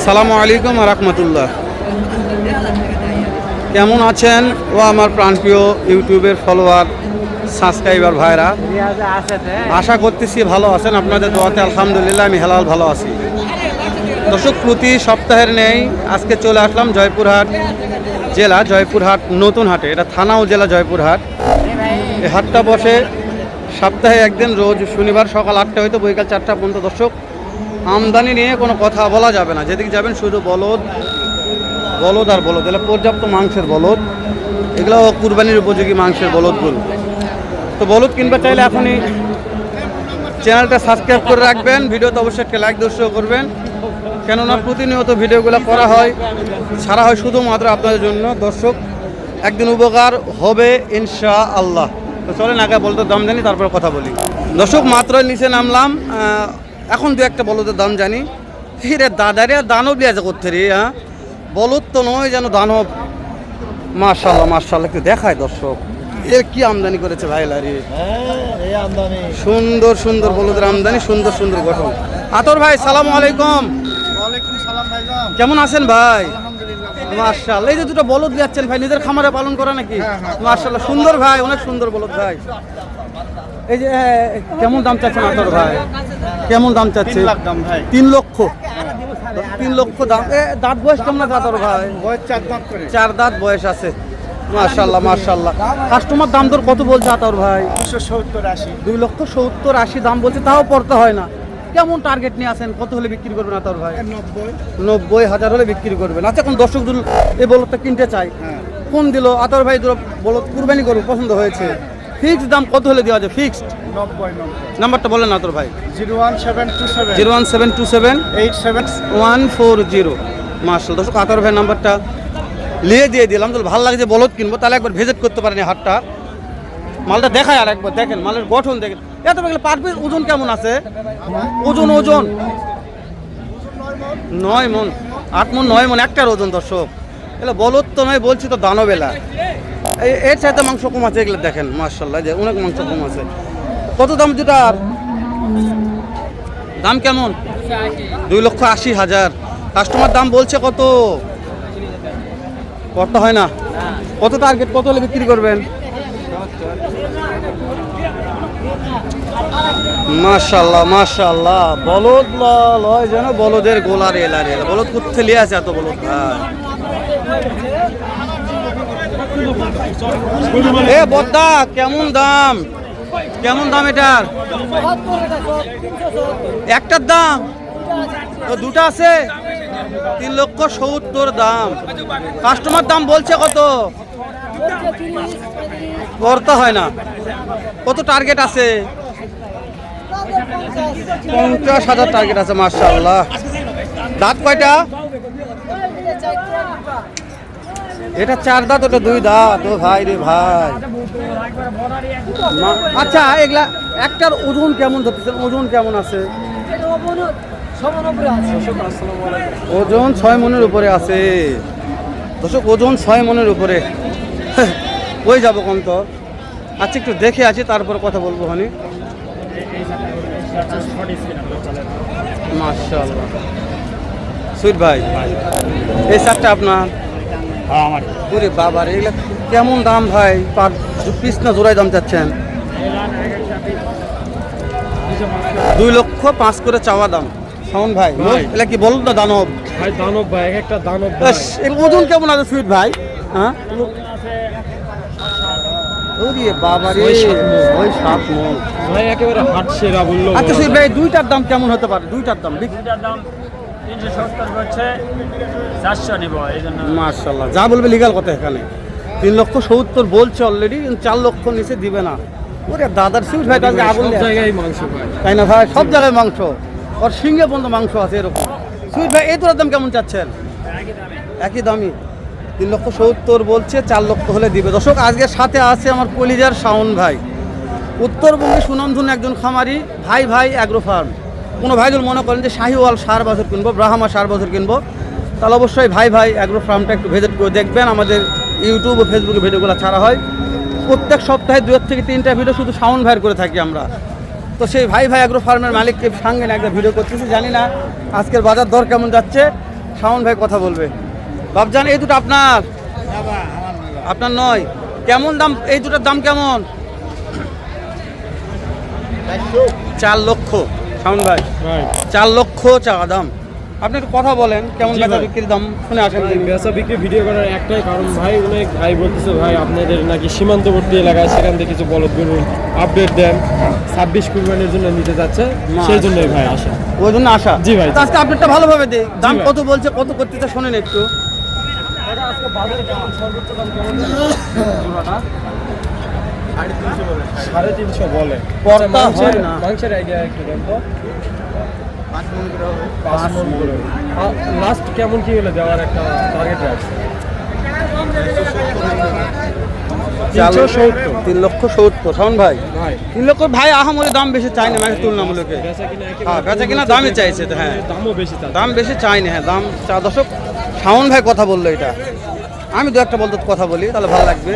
আসসালামু আলাইকুম রাহমাতুল্লাহ। কেমন আছেন ও আমার প্রাণপ্রিয় ইউটিউবের ফলোয়ার সাবস্ক্রাইবার ভাইরা? আশা করতেছি ভালো আছেন, আপনাদের দোয়াতে আলহামদুলিল্লাহ আমি হেলাল ভালো আছি। দর্শক, প্রতি সপ্তাহের নেই আজকে চলে আসলাম জয়পুরহাট জেলা, জয়পুরহাট নতুন হাটে। এটা থানা ও জেলা জয়পুরহাট। এই হাটটা বসে সপ্তাহে একদিন, রোজ শনিবার সকাল 8টা হইতে বৈকাল 4টা পর্যন্ত। দর্শক, আমদানি নিয়ে কোনো কথা বলা যাবে না, যেদিকে যাবেন শুধু বলদ বলদ আর বলদ। এগুলো পর্যাপ্ত মাংসের বলদ, এগুলো কুরবানির উপযোগী মাংসের বলদগুলো। তো বলদ কিনতে চাইলে এখনই চ্যানেলটা সাবস্ক্রাইব করে রাখবেন, ভিডিওতে অবশ্যই একটা লাইক দর্শক করবেন, কেননা প্রতিনিয়ত ভিডিওগুলো করা হয়, ছাড়া হয় শুধুমাত্র আপনাদের জন্য। দর্শক, একদিন উপকার হবে ইনশাআল্লাহ। তো চলেন আগে বলতে দাম জানি, তারপরে কথা বলি। দর্শক, মাত্রই নিচে নামলাম, এখন দু একটা বলদের দাম জানি। রে দাদারে, দানব লিয়াছে করতে রে, হ্যাঁ বলদ তো নয় যেন দানব। মাশাল্লাহ মাশাল্লাহ, একটু দেখায় দর্শক, এ কি আমদানি করেছে ভাইলারি। সুন্দর সুন্দর বলদের আমদানি, সুন্দর সুন্দর গঠন। আতর ভাই, সালামু আলাইকুম। কেমন আছেন ভাই? মাশাআল্লাহ। এই যে দুটো বলদ যাচ্ছেন ভাই, নিজের খামারে পালন করা নাকি? মাশাআল্লাহ, সুন্দর ভাই, অনেক সুন্দর বলদ ভাই। এই যে কেমন দাম চাচ্ছেন আতর ভাই? কেমন দাম চাচ্ছে? 3 লাখ দাম ভাই। 3 লক্ষ? 3 লক্ষ দাম। দাঁত বয়স কেমন আছে আতর ভাই? বয়স 4 দাঁত করে। 4 দাঁত বয়স আছে। মাশাআল্লাহ মাশাআল্লাহ। কাস্টমার দাম দর কত বলছে আতর ভাই? 270-80। 2,70,80 দাম বলছে, তাও পড়তে হয় না। কেমন টার্গেট নিয়ে আসেন, কত হলে বিক্রি করবেন আতর ভাই? 90,000 হলে বিক্রি করবেন। আচ্ছা, কোন দর্শক এই বলদটা কিনতে চাই, কোন দিল আতর ভাই? বলদ কুরবানি করবো, পছন্দ হয়েছে, ফিক্সড দাম কত হলে দেওয়া যায়? ফিক্সড 90। নাম্বারটা বলেন আতর ভাই। 01727 01727 140। মাশাআল্লাহ। দর্শক, আতর ভাই নাম্বারটা লিয়ে দিয়ে দিলাম। তো ভালো লাগে যে বলদ কিনবো, তাহলে একবার ভিজিট করতে পারেন এই হাটটা। মালটা দেখায় আর একবার দেখেন, মালের গঠন দেখেন। এত পার পিস ওজন কেমন আছে? ওজন 9 মন, 8 মন, 9 মন একটার ওজন। দর্শক, এগুলো বলদ তো নয়, বলছি তো দানবেলা। এর চাইতে মাংস কম আছে, এগুলো দেখেন মাশাআল্লাহ, যে অনেক মাংস কম আছে। কত দাম দুটার? দাম কেমন? 2,80,000। কাস্টমার দাম বলছে কত? কত হয় না? কত টার্গেট, কত হলে বিক্রি করবেন? মাশাআল্লাহ মাশাআল্লাহ। বলদ লয় যেন বলদের গোলার এলারে। বলদ কোথা লিয়ে আছে এত বলদ ভাই? এ বদ্দা, কেমন দাম? কেমন দাম এটার? একটার দাম? ও দুটো আছে? 3,70,000 দাম। কাস্টমার দাম বলছে কত? করতে হয় না। কত টার্গেট আছে? 50,000 টার্গেট আছে। মাশাআল্লাহ। দাঁত কয়টা? এটা 4 দাঁত, ওটা 2 দাঁত। ও ভাই রে ভাই। আচ্ছা, এগুলা একটার ওজন কেমন ধরতেছেন? ওজন কেমন আছে? ওজন 6 মনের উপরে আছে। দর্শক, ওজন 6 মনের উপরে। ওই যাবো কোন তো? আচ্ছা, একটু দেখে আছি, তারপর কথা বলবো। হানি মাশাআল্লাহ। সুইট ভাই, এই শার্টটা আপনার? আমার। ওরে বাবা রে, এগুলা কেমন দাম ভাই? পার পিস না জোড়ায় দাম চাচ্ছেন? 2,05,000 করে চাওয়া দাম। শাওন ভাই, এগুলা কি বলুন না দানব? ভাই দানব ভাই, একটা দানব ভাই। এর ওজন কেমন আছে সুইট ভাই? হ্যাঁ, ওরে বাবা রে, ওই 7 মণ ভাই, একেবারে হাট সেরা বললো। আচ্ছা সুইট ভাই, দুইটার দাম কেমন হতে পারে? দুইটার দাম? দুইটার দাম 370 করছে, 400 নিব এই জন্য। মাশাআল্লাহ, যা বলবে লিগাল কথা। এখানে 3,70,000 বলছে অলরেডি, 4 লক্ষ নিচে দিবে না। ওরে দাদার সুইট ভাই, তাহলে আগুন জায়গায় মাংস ভাই, তাই না ভাই? সব জায়গায় মাংস, ওর সিংহে পর্যন্ত মাংস আছে এরকম। সুইট ভাই, এই তোর দাম কেমন চাচ্ছেন? একই দামই, 3,70,000 বলছে, 4 লক্ষ হলে দিবে। দর্শক, আজকের সাথে আছে আমার কলিজার শাওন ভাই, উত্তরবঙ্গে সুনামধন্য একজন খামারি। ভাই ভাই অ্যাগ্রো ফার্ম। কোনো ভাই যদি মনে করেন যে শাহিওয়াল সার বছর কিনবো, ব্রাহ্মা সার বছর কিনবো, তাহলে অবশ্যই ভাই ভাই অ্যাগ্রো ফার্মটা একটু ভিজিট করে দেখবেন। আমাদের ইউটিউব ও ফেসবুকে ভিডিওগুলো ছাড়া হয়। প্রত্যেক সপ্তাহে 2 থেকে 3টা ভিডিও শুধু শাওন ভাইয়ের করে থাকি আমরা। তো সেই ভাই ভাই অ্যাগ্রো ফার্মের মালিককে সঙ্গে না একটা ভিডিও করতেছি। জানি না আজকের বাজার দর কেমন যাচ্ছে, শাওন ভাই কথা বলবে। বাবজান এই দুটো আপনার? আপনার নয়। কেমন দাম এই দুটোর দাম কেমন? 4 লক্ষ। শাওন ভাই ভাই 4 লক্ষ টাকা দাম। আপনি একটু কথা বলেন কেমন জি বেচা ভাই। বিক্রির দাম শুনে আসেন। ভাই বেচা বিক্রি ভিডিও করার একটাই কারণ ভাই, অনেক ভাই বলতেছে ভাই আপনাদের নাকি সীমান্তবর্তী এলাকায় সেখান থেকে কিছু বলদ গরু আপডেট দেন, 26 কুরবানির জন্য নিতে যাচ্ছে, সেই জন্যই ভাই আসে। ওই জন্য আসা। জি ভাই। তো আজকে আপডেটটা ভালোভাবে দেই। দাম ভাই। কত বলছে, কত করতেছে শোনেন একটু। আজকে বাজারে সর্বোচ্চ দাম কেমন? 350 বলে। পর্দা হয় না। মাংসের আইডিয়া একটু দেন তো। 5 মণ করে। লাস্ট কেমন কি হলে দেওয়ার একটা টার্গেট আছে? 3 লক্ষ 70। শাওন ভাই ভাই 3 লক্ষ ভাই আহামরি দাম বেশি চাই না, মানে তুলনামূলক। বেচা কিনা হ্যাঁ, বেচা কিনা দামই চাইছে তো, হ্যাঁ। দামও বেশি চাচ্ছে। দাম বেশি চাই না, হ্যাঁ দাম চা। দর্শক শাওন ভাই কথা বললো এটা, আমি দু একটা বলতে কথা বলি তাহলে ভালো লাগবে।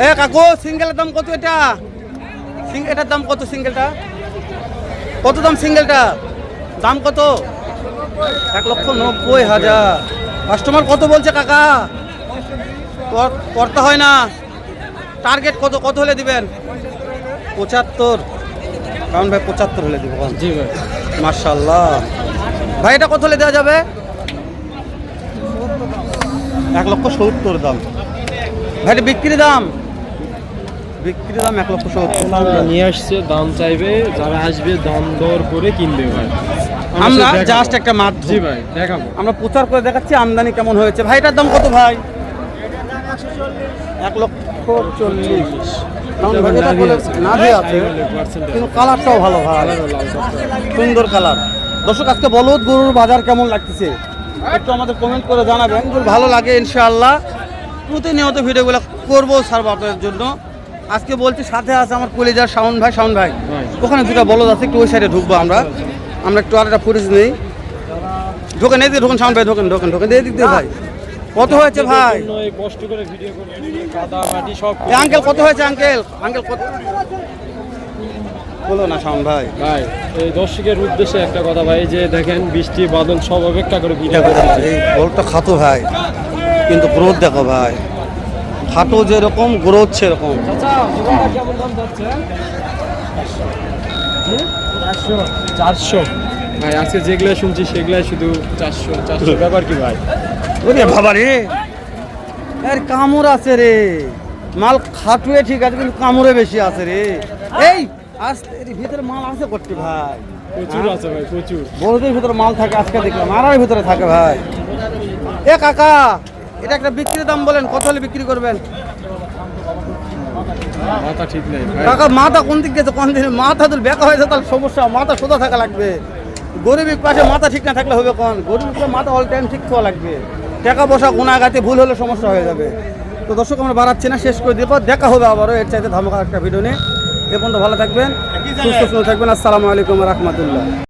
এ কাকু সিঙ্গেলের দাম কত এটা? এটার দাম কত সিঙ্গেলটা? কত দাম সিঙ্গেলটা? দাম কত? 1,90,000। কাস্টমার কত বলছে কাকা? করতে হয় না। টার্গেট কত, কত হলে দিবেন? 75। কারণ ভাই 75 হলে দিব। জি ভাই। মাশাআল্লাহ। ভাই এটা কত হলে দেওয়া যাবে? 1,70,000 দাম। ভাই এটা বিক্রি দাম? বিক্রি দাম 1,70,000। নিয়ে আসছে, দাম চাইবে, যারা আসবে দাম দর করে কিনবে ভাই। আমরা দেখাবো। জাস্ট একটা মাধ্যম। জি ভাই দেখাবো। আমরা প্রচার করে দেখাচ্ছি আমদানি কেমন হয়েছে। ভাই এটার দাম কত ভাই? 1,40,000। না দিয়ে আছে কিন্তু কালারটাও ভালো, ভালো সুন্দর কালার। দর্শক আজকে বলদ গরুর বাজার কেমন লাগতেছে একটু আমাদের কমেন্ট করে জানাবেন। যদি ভালো লাগে ইনশাআল্লাহ প্রতিনিয়ত ভিডিওগুলো করবো ছাড়বো আপনাদের জন্য। আজকে বলছি সাথে আছে আমার কলিজার শাওন ভাই। শাওন ভাই ওখানে দুটো বলদ আছে, একটু ওই সাইডে ঢুকবো আমরা একটু আর একটা ফুটেজ নেই। ঢোকেন এই দিয়ে ঢোকেন শাওন ভাই, ঢোকেন ঢোকেন ঢোকেন এই দিক দিয়ে ভাই। কত হয়েছে ভাই? এই কষ্ট করে ভিডিও করে কাদা মাটি সব। আঙ্কেল কত হয়েছে আঙ্কেল? আঙ্কেল কত বলো না শাওন ভাই। ভাই এই দর্শকের উদ্দেশ্যে একটা কথা ভাই, যে দেখেন বৃষ্টি বাদল সব অপেক্ষা করে ভিডিও করতেছে। এই বলটা খাতো ভাই কিন্তু গ্রোথ দেখো ভাই, খাটো যেরকম গ্রোথ সেরকম। আচ্ছা জোড়াটা কেমন দাম যাচ্ছে? 400 ভাই। আজকে যেগুলো শুনছি সেগুলাই শুধু 400 ব্যাপার কি ভাই? ওরে বাবা রে, এর কামড় আছে রে। মাল খাটুয়ে ঠিক আছে কিন্তু কামড়ে বেশি আছে রে। এই আস্তে এর ভিতরে মাল আছে করতে ভাই, প্রচুর আছে ভাই, প্রচুর। বড়দের ভিতরে মাল থাকে আজকে দেখলাম, আড়াই ভিতরে থাকে ভাই। এ কাকা এটা একটা বিক্রির দাম বলেন, কত হলে বিক্রি করবেন? মাথা ঠিক নেই ভাই। কাকা মাথা কোন দিক গেছে, কোন দিকে মাথা তো বেঁকা হয়েছে, তাহলে সমস্যা। মাথা সোজা থাকা লাগবে। গরিবের পাশে মাথা ঠিক না থাকলে হবে কোন? গরিবের মাথা অল টাইম ঠিক থাকা লাগবে। টাকা পয়সা গুণাগাতে ভুল হলে সমস্যা হয়ে যাবে। তো দর্শক আমরা বাড়াচ্ছি না, শেষ করে দিব। দেখা হবে আবারও এর চাইতে ধামাকা একটা ভিডিও নিয়ে। এ পর্যন্ত ভালো থাকবেন, সুস্থ থাকবেন। আসসালামু আলাইকুম ওয়া রাহমাতুল্লাহ।